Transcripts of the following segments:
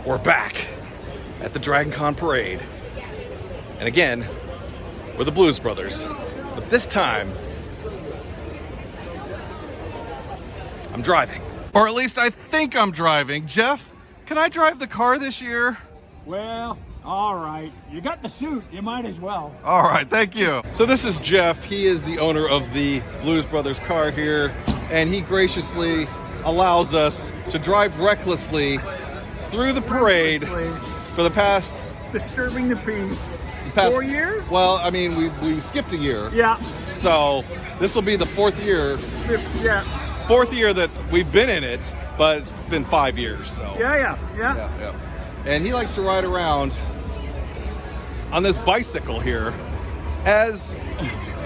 We're back at the DragonCon parade. And again, we're the Blues Brothers. But this time, I'm driving. Or at least I think I'm driving. Jeff, can I drive the car this year? Well, all right. You got the suit. You might as well. All right, thank you. So this is Jeff. He is the owner of the Blues Brothers car here, and he graciously allows us to drive recklessly through the parade for the past... Disturbing the peace. 4 years? Well, I mean, we skipped a year. Yeah. So this will be the fourth year. Yeah. Fourth year that we've been in it, but it's been 5 years. So Yeah. And he likes to ride around on this bicycle here as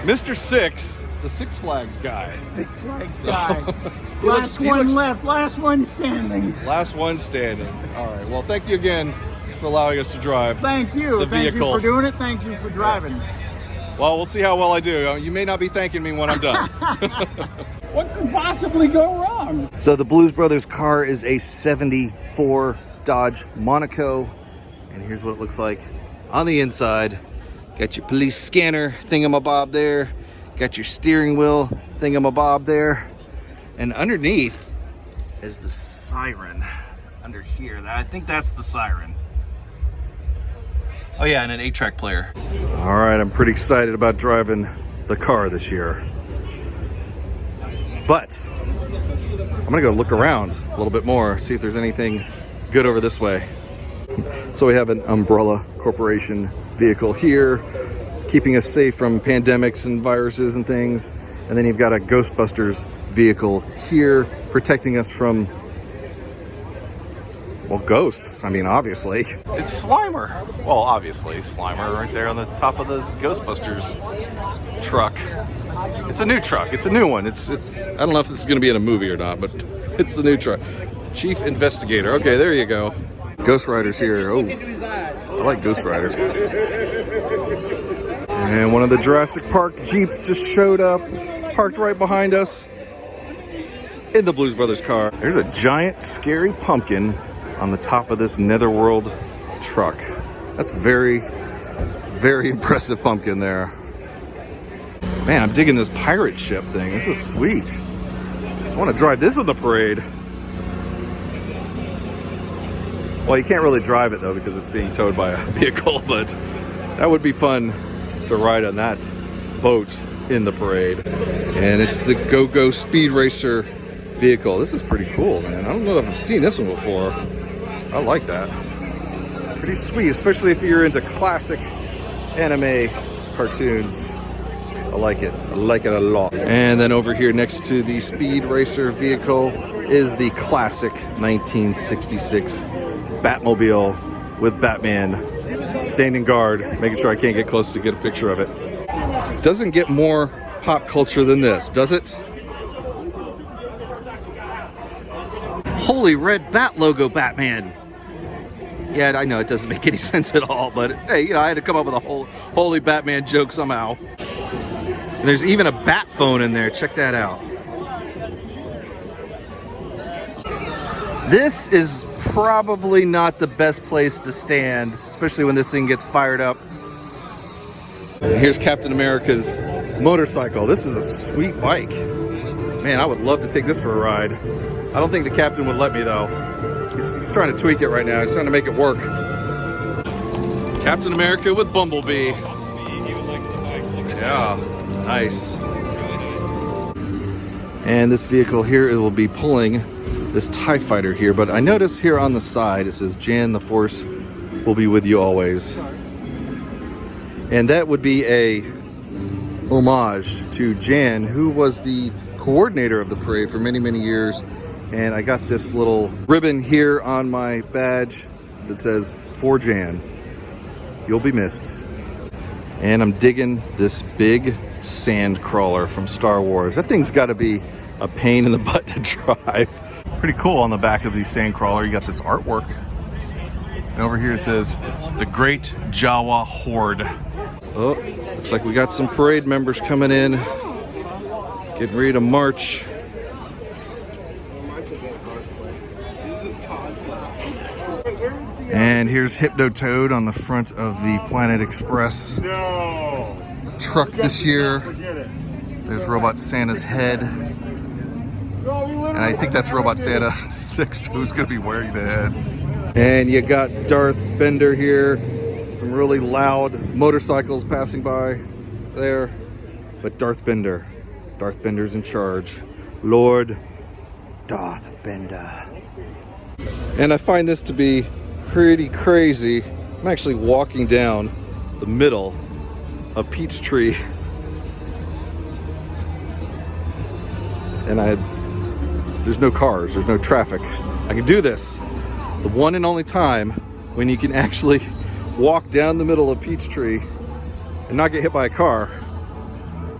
Mr. Six, the Six Flags guy. Six Flags guy. Last one standing. Last one standing. All right. Well, thank you again for allowing us to drive. Thank you. The Thank vehicle. you for doing it. Thank you for driving. Well, we'll see how well I do. You may not be thanking me when I'm done. What could possibly go wrong? So the Blues Brothers car is a 74 Dodge Monaco. And here's what it looks like on the inside. Got your police scanner thingamabob there. Got your steering wheel thingamabob there. And underneath is the siren. Under here, I think that's the siren. Oh yeah, and an 8-track player. All right, I'm pretty excited about driving the car this year. But I'm gonna go look around a little bit more, see if there's anything good over this way. So we have an Umbrella Corporation vehicle here, keeping us safe from pandemics and viruses and things. And then you've got a Ghostbusters vehicle here, protecting us from, well, ghosts. I mean, obviously. It's Slimer. Well, obviously, Slimer right there on the top of the Ghostbusters truck. It's a new truck. It's a new one. It's. I don't know if this is going to be in a movie or not, but it's the new truck. Chief Investigator. Okay, there you go. Ghost Rider's here. Oh, I like Ghost Rider. And one of the Jurassic Park Jeeps just showed up, parked right behind us in the Blues Brothers car. There's a giant, scary pumpkin on the top of this Netherworld truck. That's very, very impressive pumpkin there. Man, I'm digging this pirate ship thing. This is sweet. I want to drive this in the parade. Well, you can't really drive it though because it's being towed by a vehicle, but that would be fun to ride on that boat in the parade. And it's the Go-Go Speed Racer vehicle. This is pretty cool, man. I don't know if I've seen this one before. I like that. Pretty sweet, especially if you're into classic anime cartoons. I like it. I like it a lot. And then over here next to the Speed Racer vehicle is the classic 1966 Batmobile with Batman standing guard, making sure I can't get close to get a picture of it. Doesn't get more pop culture than this, does it? Holy red bat logo Batman. Yeah, I know it doesn't make any sense at all, but hey, you know, I had to come up with a whole holy Batman joke somehow. And there's even a bat phone in there. Check that out. This is probably not the best place to stand, especially when this thing gets fired up. Here's Captain America's motorcycle. This is a sweet bike. Man, I would love to take this for a ride. I don't think the captain would let me though. He's trying to tweak it right now. He's trying to make it work. Captain America with Bumblebee. Yeah, nice. And this vehicle here, it will be pulling this TIE fighter here, but I notice here on the side it says Jan, the Force will be with you always. And that would be a homage to Jan, who was the coordinator of the parade for many, many years. And I got this little ribbon here on my badge that says, "For Jan, you'll be missed." And I'm digging this big sand crawler from Star Wars. That thing's got to be a pain in the butt to drive. Pretty cool on the back of the sand crawler. You got this artwork. And over here it says, "The Great Jawa Horde." Oh, looks like we got some parade members coming in. Getting ready to march. And here's Hypno Toad on the front of the Planet Express truck this year. There's Robot Santa's head. And I think that's Robot Santa next to who's going to be wearing the head. And you got Darth Bender here. Some really loud motorcycles passing by there. But Darth Bender's in charge. Lord Darth Bender. And I find this to be pretty crazy. I'm actually walking down the middle of Peachtree. And there's no cars, there's no traffic. I can do this the one and only time when you can actually walk down the middle of Peachtree and not get hit by a car.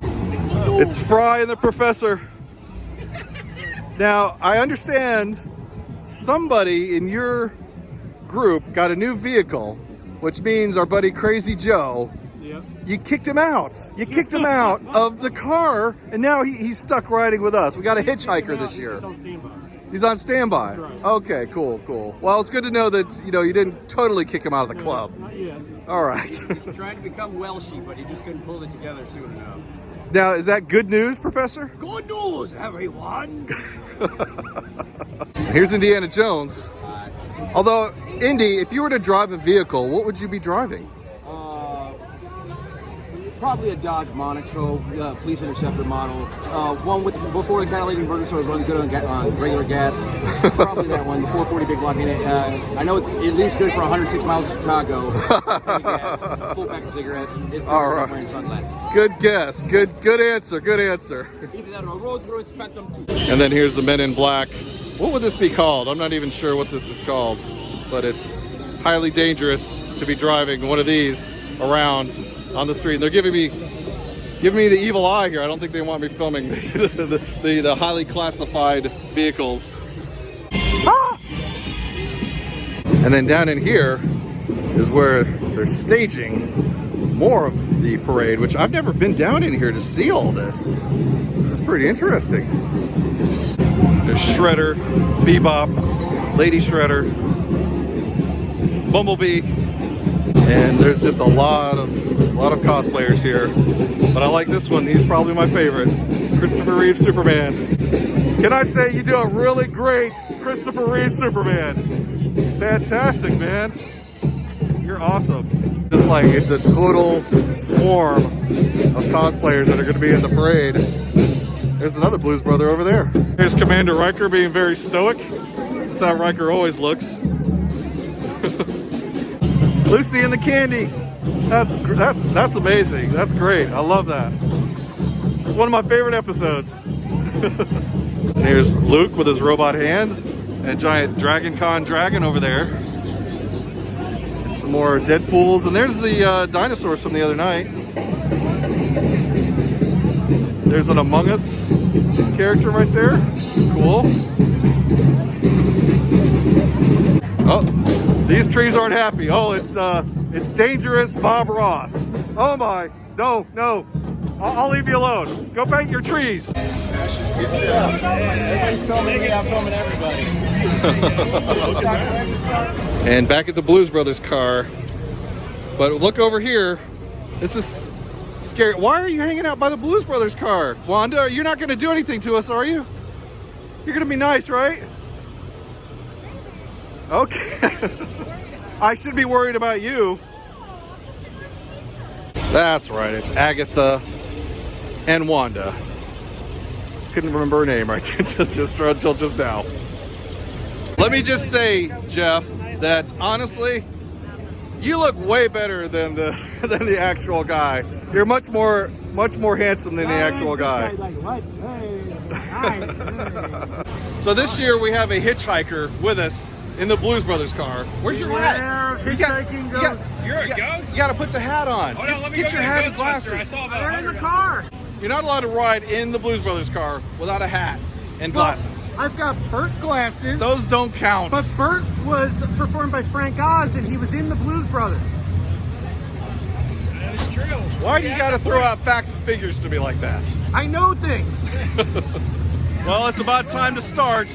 It's Fry and the Professor. Now, I understand somebody in your group got a new vehicle, which means our buddy Crazy Joe, you kicked him out. You kicked him out of the car, and now he's stuck riding with us. We got a hitchhiker this year. He's on standby. Right. Okay, cool. Well, it's good to know that you didn't totally kick him out of the club. Not yet. All right. He's trying to become Welshy, but he just couldn't pull it together soon enough. Now, is that good news, Professor? Good news, everyone. Here's Indiana Jones. Although, Indy, if you were to drive a vehicle, what would you be driving? Probably a Dodge Monaco, police interceptor model. One with before the catalytic converter, so it runs good on regular gas. Probably that one, the 440 big block in it. I know it's at least good for 106 miles to Chicago. Gas, full pack of cigarettes. It's good. All right. Wearing sunglasses. Good guess. Good answer. Good answer. Either that or a Rolls Royce Phantom 2. And then here's the Men in Black. What would this be called? I'm not even sure what this is called, but it's highly dangerous to be driving one of these around on the street. And they're giving me the evil eye here. I don't think they want me filming the highly classified vehicles. Ah! And then down in here is where they're staging more of the parade, which I've never been down in here to see all this. This is pretty interesting. There's Shredder, Bebop, Lady Shredder, Bumblebee, and there's just a lot of cosplayers here. But I like this one. He's probably my favorite. Christopher Reeve Superman. Can I say you do a really great Christopher Reeve Superman? Fantastic, man. You're awesome. Just like it's a total swarm of cosplayers that are going to be in the parade. There's another Blues Brother over there. Here's Commander Riker being very stoic. That's how Riker always looks. Lucy and the Candy. That's amazing. That's great. I love that. It's one of my favorite episodes. Here's Luke with his robot hand and a giant DragonCon dragon over there. And some more Deadpools, and there's the dinosaurs from the other night. There's an Among Us character right there. Cool. Oh, these trees aren't happy. Oh, it's dangerous Bob Ross. Oh my, no. I'll leave you alone. Go paint your trees. Everybody's filming me, I'm filming everybody. And back at the Blues Brothers car. But look over here. This is scary. Why are you hanging out by the Blues Brothers car? Wanda, you're not going to do anything to us, are you? You're going to be nice, right? Okay. I should be worried about you. That's right. It's Agatha and Wanda. Couldn't remember her name right until just now. Let me just say, Jeff, that honestly, you look way better than the actual guy. You're much more handsome than the actual guy. So this year we have a hitchhiker with us in the Blues Brothers car. Where's your hat? Hitchhiking goes. You're a ghost? You got to put the hat on. Hold on, let me get go your get hat a and Ghostbuster. glasses. I saw about They're in the 100. car. You're not allowed to ride in the Blues Brothers car without a hat and glasses. I've got Bert glasses. Those don't count. But Bert was performed by Frank Oz, and he was in the Blues Brothers. That is true. Why do you got to throw out facts and figures to me like that? I know things. Well, it's about time to start.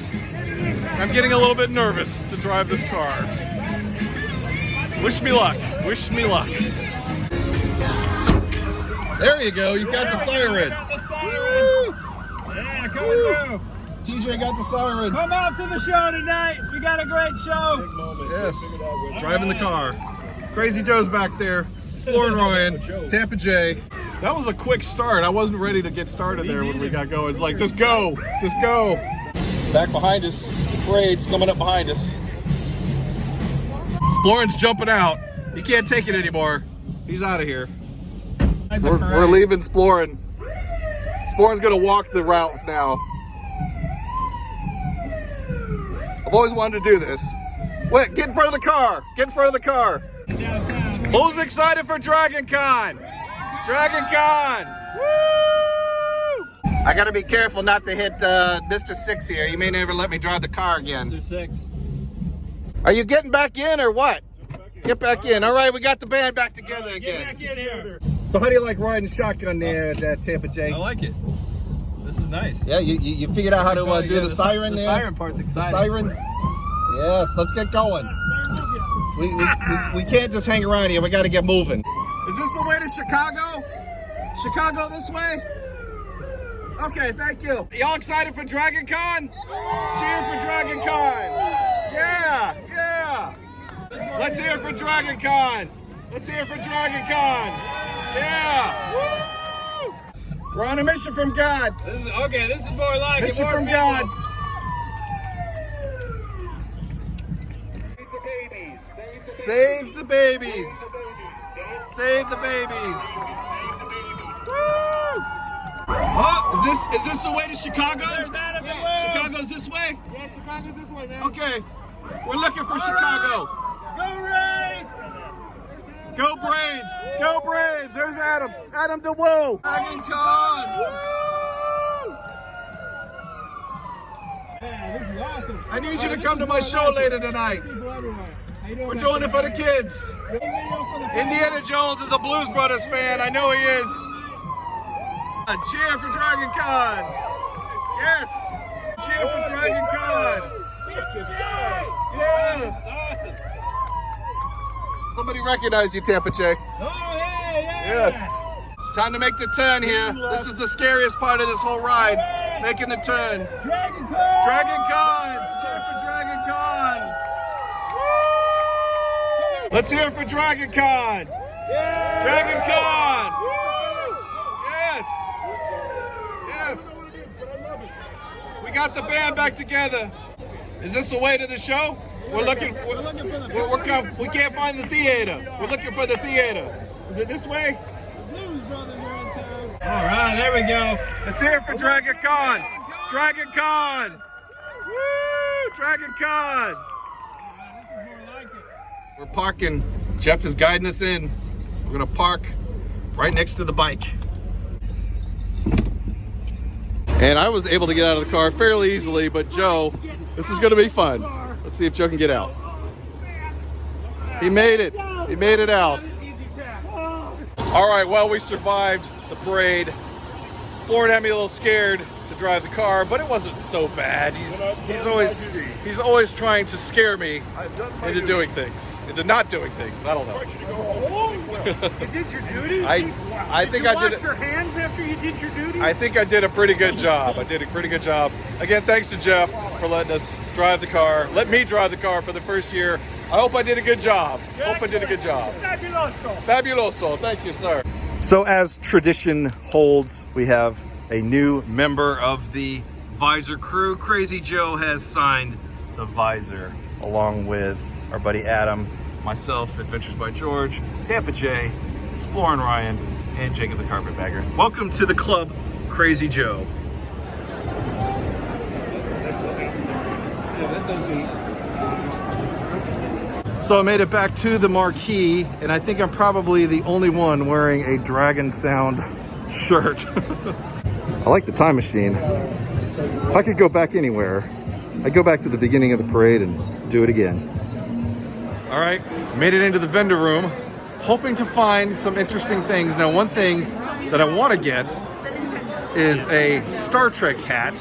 I'm getting a little bit nervous to drive this car. Wish me luck. Wish me luck. There you go. You got the siren. Yeah, come through. TJ got the siren. Come out to the show tonight. We got a great show. Yes. Driving the car. Crazy Joe's back there. Exploring Ryan. Tampa J. That was a quick start. I wasn't ready to get started there when we got going. It's like, just go. Just go. Back behind us. The parade's coming up behind us. Exploring's jumping out. He can't take it anymore. He's out of here. We're leaving Exploring. Exploring's gonna walk the route now. I've always wanted to do this. Wait, get in front of the car. Get in front of the car. Who's excited for DragonCon? DragonCon! Woo! I gotta be careful not to hit Mr. 6 here. You may never let me drive the car again. Mr. 6. Are you getting back in or what? Get back in. All right, we got the band back together again. Get back in here. So how do you like riding shotgun there at Tampa J? I like it. This is nice. Yeah, you figured out how to do the siren there? The siren part's exciting. The siren? Yes, let's get going. We can't just hang around here. We got to get moving. Is this the way to Chicago? Chicago this way? Okay, thank you. Y'all excited for DragonCon? Cheer for DragonCon. Yeah, yeah. Let's hear it for DragonCon. Let's hear it for DragonCon. Yeah. Woo! We're on a mission from God. This is more like Mission from God. Save the babies. Save the babies. Woo! Oh, Is this the way to Chicago? there's Adam the Whale. Chicago's this way? Yeah, Chicago's this way, man. Okay. We're looking for Chicago. Go Rays! Go Braves! Go Braves! There's Adam. Adam DeWoe. DragonCon. Woo! Man, this is awesome. I need you to come to my show later tonight. People everywhere. How you doing, We're man? doing it for the kids. Good video for the Indiana Jones is a Blues Brothers fan. I know he is. A cheer for DragonCon. Yes. Cheer for DragonCon. Yes. Awesome. Somebody recognize you, Tampa J. Oh, hey, yeah. Yes. It's time to make the turn here. This is the scariest part of this whole ride. Making the turn. DragonCon! DragonCon. Cheer for DragonCon. Let's hear it for DragonCon. DragonCon. Yes. Yes. We got the band back together. Is this the way to the show? We're looking. We can't find the theater. We're looking for the theater. Is it this way? Blues Brothers are in town. All right, there we go. Let's hear it for DragonCon. DragonCon. Woo! DragonCon. This is more like it. We're parking. Jeff is guiding us in. We're gonna park right next to the bike. And I was able to get out of the car fairly easily, but Joe, this is gonna be fun. Let's see if Joe can get out. He made it. He made it out. Easy task. All right, well, we survived the parade. Exploring had me a little scared to drive the car, but it wasn't so bad. He's always trying to scare me into doing things, into not doing things. I don't know. You did your duty? I think I did Wash your hands after you did your duty? I think I did a pretty good job. I did a pretty good job. Again, thanks to Jeff for letting us drive the car. Let me drive the car for the first year. I hope I did a good job. Hope I did a good job. Fabuloso. Fabuloso. Thank you, sir. So as tradition holds, we have a new member of the Visor crew. Crazy Joe has signed the Visor along with our buddy Adam, myself, Adventures by George, Tampa J, Exploring Ryan, and Jacob the Carpetbagger. Welcome to the club, Crazy Joe. So I made it back to the marquee, and I think I'm probably the only one wearing a Dragon Sound shirt. I like the time machine. If I could go back anywhere, I'd go back to the beginning of the parade and do it again. All right, made it into the vendor room, hoping to find some interesting things. Now, one thing that I want to get is a Star Trek hat,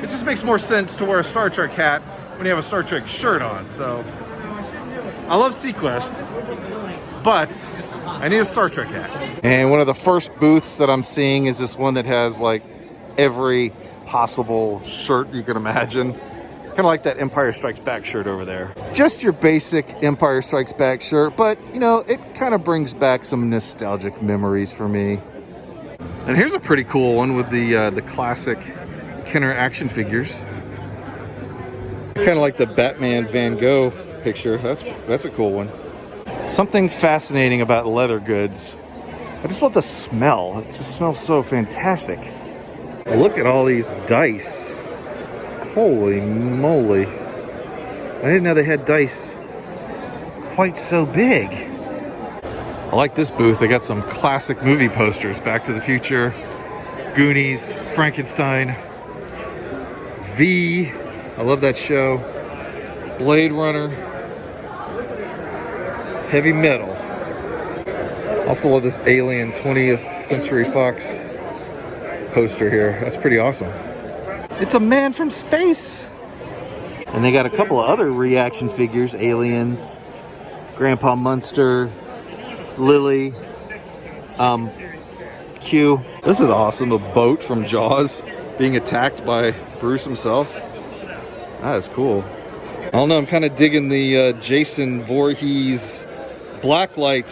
it just makes more sense to wear a Star Trek hat when you have a Star Trek shirt on. So I love Sequest, but I need a Star Trek hat. And one of the first booths that I'm seeing is this one that has like every possible shirt you can imagine. Kind of like that Empire Strikes Back shirt over there. Just your basic Empire Strikes Back shirt, but you know, it kind of brings back some nostalgic memories for me. And here's a pretty cool one with the classic Kenner action figures. Kind of like the Batman Van Gogh picture. That's a cool one. Something fascinating about leather goods. I just love the smell. It just smells so fantastic. Look at all these dice. Holy moly. I didn't know they had dice quite so big. I like this booth. They got some classic movie posters. Back to the Future, Goonies, Frankenstein, V. I love that show. Blade Runner. Heavy Metal. Also love this Alien 20th Century Fox poster here. That's pretty awesome. It's a man from space. And they got a couple of other reaction figures. Aliens, Grandpa Munster, Lily, Q. This is awesome. A boat from Jaws being attacked by Bruce himself. That is cool. I don't know, I'm kind of digging the Jason Voorhees blacklight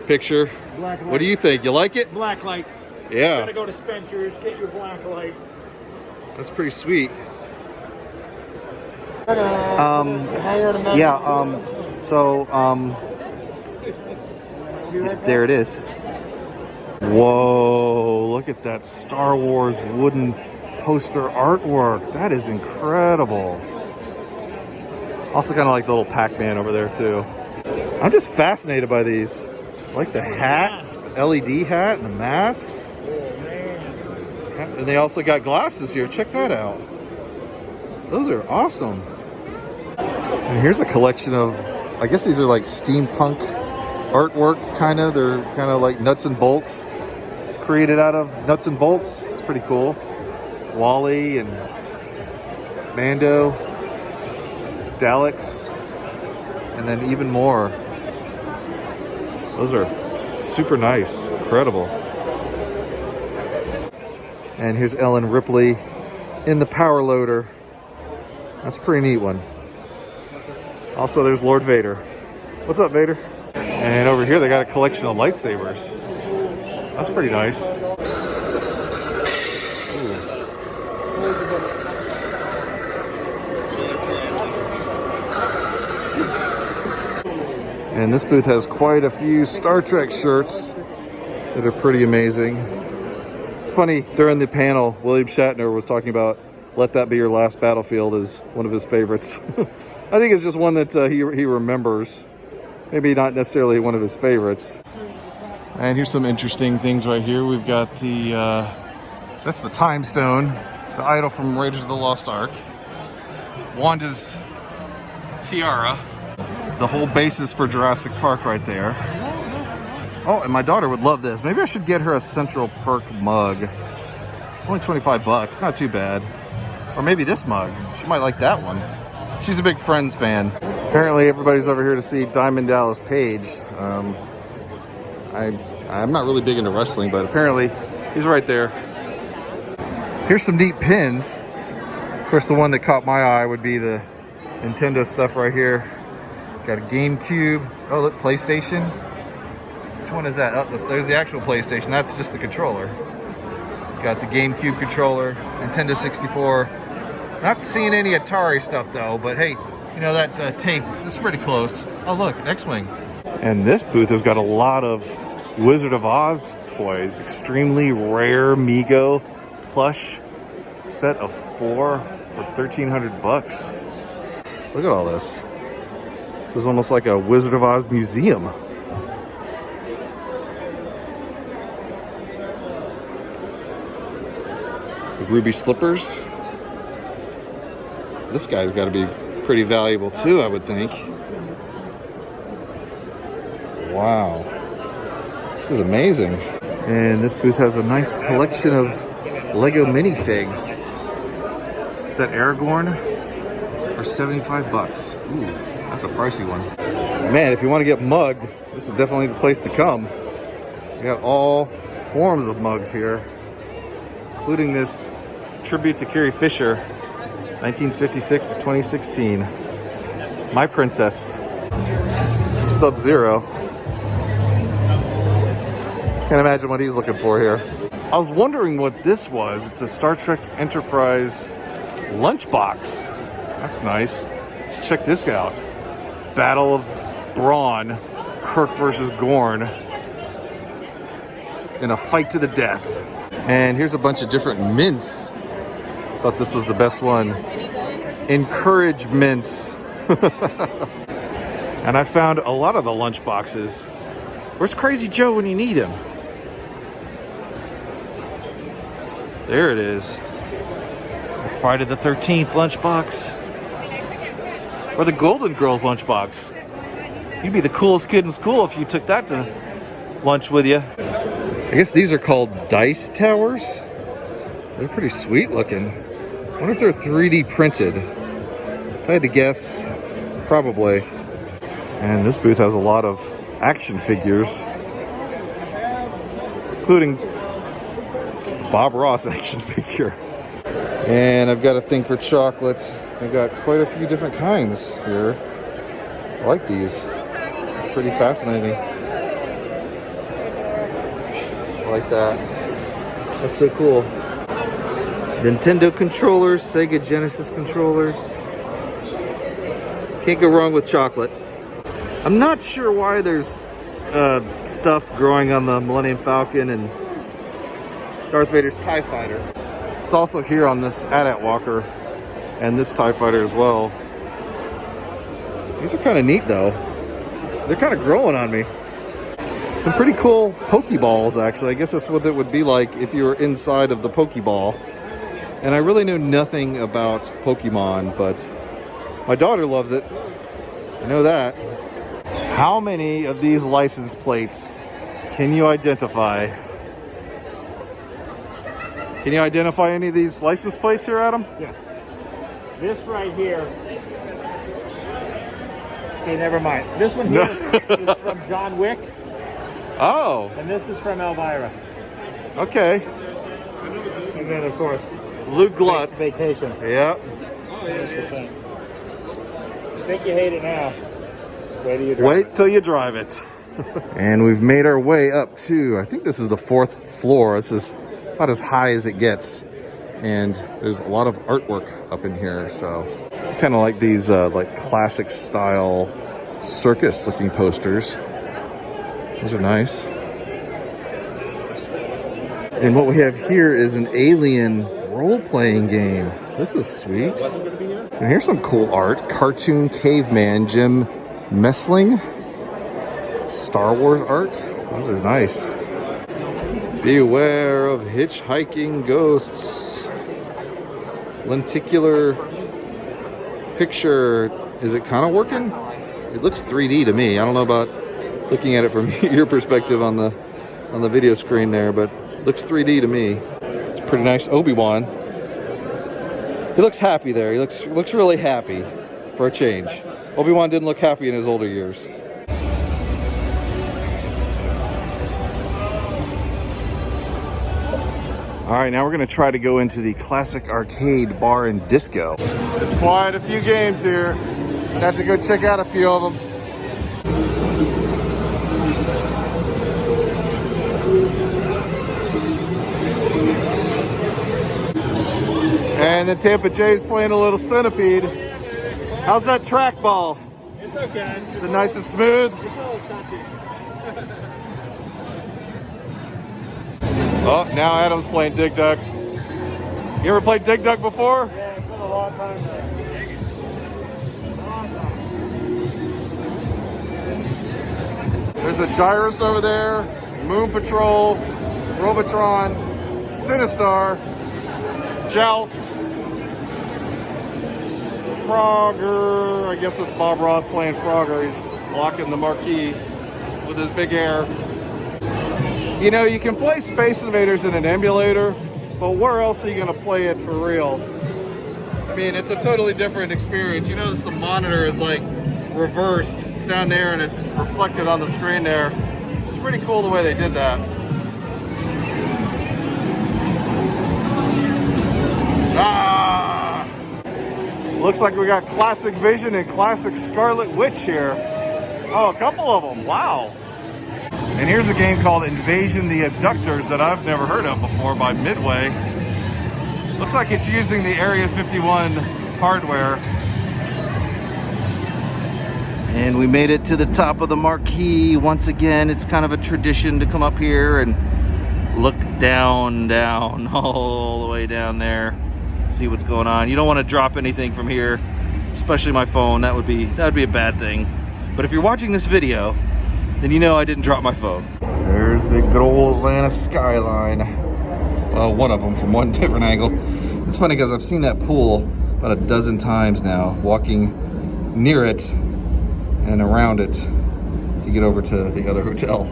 picture. Black light. What do you think? You like it? Black light. Yeah. You gotta go to Spencer's, get your black light. That's pretty sweet. There it is. Whoa, look at that Star Wars wooden poster artwork. That is incredible. Also kind of like the little Pac-Man over there too. I'm just fascinated by these. Like the hat, LED hat and the masks. And they also got glasses here. Check that out. Those are awesome. And here's a collection of, I guess these are like steampunk artwork, kind of. They're kind of like nuts and bolts, created out of nuts and bolts. It's pretty cool. It's Wally and Mando, Daleks, and then even more. Those are super nice, incredible. And here's Ellen Ripley in the power loader. That's a pretty neat one. Also, there's Lord Vader. What's up, Vader? And over here, they got a collection of lightsabers. That's pretty nice. And this booth has quite a few Star Trek shirts that are pretty amazing. It's funny, during the panel, William Shatner was talking about Let That Be Your Last Battlefield is one of his favorites. I think it's just one that he remembers. Maybe not necessarily one of his favorites. And here's some interesting things right here. We've got the, that's the Time Stone, the idol from Raiders of the Lost Ark. Wanda's tiara. The whole basis for Jurassic Park right there. Oh, and my daughter would love this. Maybe I should get her a Central Perk mug. Only 25 bucks, not too bad. Or maybe this mug. She might like that one. She's a big Friends fan. Apparently everybody's over here to see Diamond Dallas Page. I'm not really big into wrestling, but apparently he's right there. Here's some neat pins. Of course, the one that caught my eye would be the Nintendo stuff right here. Got a GameCube. Oh, look, PlayStation. Which one is that? Oh, there's the actual PlayStation. That's just the controller. Got the GameCube controller, Nintendo 64. Not seeing any Atari stuff though, but hey, you know that tape is pretty close. Oh look, X-Wing. And this booth has got a lot of Wizard of Oz toys. Extremely rare Mego plush set of 4 for 1,300 bucks. Look at all this. This is almost like a Wizard of Oz museum. The ruby slippers. This guy's got to be pretty valuable too, I would think. Wow. This is amazing. And this booth has a nice collection of Lego minifigs. set Aragorn for 75 bucks. Ooh, that's a pricey one. Man, if you want to get mugged, this is definitely the place to come. We got all forms of mugs here, including this tribute to Carrie Fisher, 1956 to 2016. My Princess, Sub-Zero. Can't imagine what he's looking for here. I was wondering what this was. It's a Star Trek Enterprise lunchbox. That's nice. Check this out. Battle of Brawn, Kirk versus Gorn, in a fight to the death. And here's a bunch of different mints. Thought this was the best one. Encourage mints. And I found a lot of the lunch boxes. Where's Crazy Joe when you need him? There it is. The Friday the 13th lunchbox. Or the Golden Girls lunchbox. You'd be the coolest kid in school if you took that to lunch with you. I guess these are called dice towers. They're pretty sweet looking. I wonder if they're 3D printed. If I had to guess, probably. And this booth has a lot of action figures, including Bob Ross action figure. And I've got a thing for chocolates. I've got quite a few different kinds here. I like these. Pretty fascinating. I like that. That's so cool. Nintendo controllers, Sega Genesis controllers. Can't go wrong with chocolate. I'm not sure why there's stuff growing on the Millennium Falcon and Darth Vader's TIE Fighter. It's also here on this AT-AT Walker and this TIE Fighter as well. These are kind of neat though. They're kind of growing on me. Some pretty cool Pokeballs actually. I guess that's what it would be like if you were inside of the Pokeball. And I really know nothing about Pokemon, but my daughter loves it. I know that. How many of these license plates can you identify? Can you identify any of these license plates here, Adam? Yes. This right here. Okay, never mind. This one here is from John Wick. Oh. And this is from Elvira. Okay. And then, of course, Luke Glutz. Vacation. Yep. Oh, yeah. I think you hate it now. Wait till you drive Wait till you drive it. And we've made our way up to, I think this is the 4th floor. This is about as high as it gets. And there's a lot of artwork up in here. So kind of like these like classic style circus looking posters. Those are nice. And what we have here is an alien role-playing game. This is sweet. And here's some cool art. Cartoon caveman Jim Messling. Star Wars art. Those are nice. Beware of hitchhiking ghosts. Lenticular picture. Is it kind of working? It looks 3D to me. I don't know about looking at it from your perspective on the video screen there, but it looks 3D to me. It's pretty nice. Obi-Wan. He looks happy there. He looks really happy for a change. Obi-Wan didn't look happy in his older years. All right, now we're gonna try to go into the classic arcade bar and disco. There's quite a few games here. Got to go check out a few of them. And then Tampa Jay's playing a little Centipede. How's that trackball? It's okay. Is it nice and smooth? It's a little touchy. Oh, now Adam's playing Dig Dug. You ever played Dig Dug before? Yeah, it's been a long time now. There's a Gyrus over there, Moon Patrol, Robotron, Sinistar, Joust, Frogger. I guess it's Bob Ross playing Frogger. He's blocking the marquee with his big hair. You know, you can play Space Invaders in an emulator, but where else are you going to play it for real? mean, it's a totally different experience. You notice the monitor is like reversed. It's down there and it's reflected on the screen there. It's pretty cool the way they did that. Ah! Looks like we got Classic Vision and Classic Scarlet Witch here. Oh, a couple of them, wow. And here's a game called Invasion the Abductors that I've never heard of before by Midway. Looks like it's using the Area 51 hardware. And we made it to the top of the marquee. Once again, it's kind of a tradition to come up here and look down, all the way down there. See what's going on. You don't want to drop anything from here, especially my phone. That would be a bad thing. But if you're watching this video, then you know I didn't drop my phone. There's the good old Atlanta skyline. Well, one of them from one different angle. It's funny because I've seen that pool about a dozen times now, walking near it and around it to get over to the other hotel.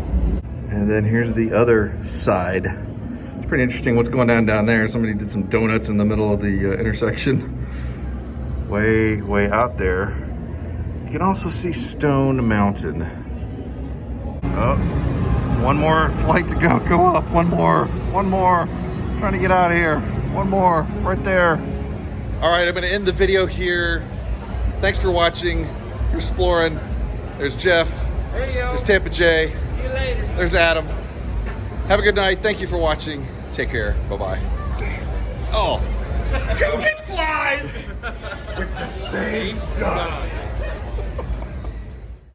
And then here's the other side. It's pretty interesting what's going on down there. Somebody did some donuts in the middle of the intersection. Way out there. You can also see Stone Mountain. Oh, one more flight to go. Go up, one more. Trying to get out of here. One more, right there. All right, I'm gonna end the video here. Thanks for watching. You're exploring. There's Jeff. Hey, yo. There's Tampa J. See you later. There's Adam. Have a good night. Thank you for watching. Take care. Bye-bye. Oh. Two McFlies with the same gun.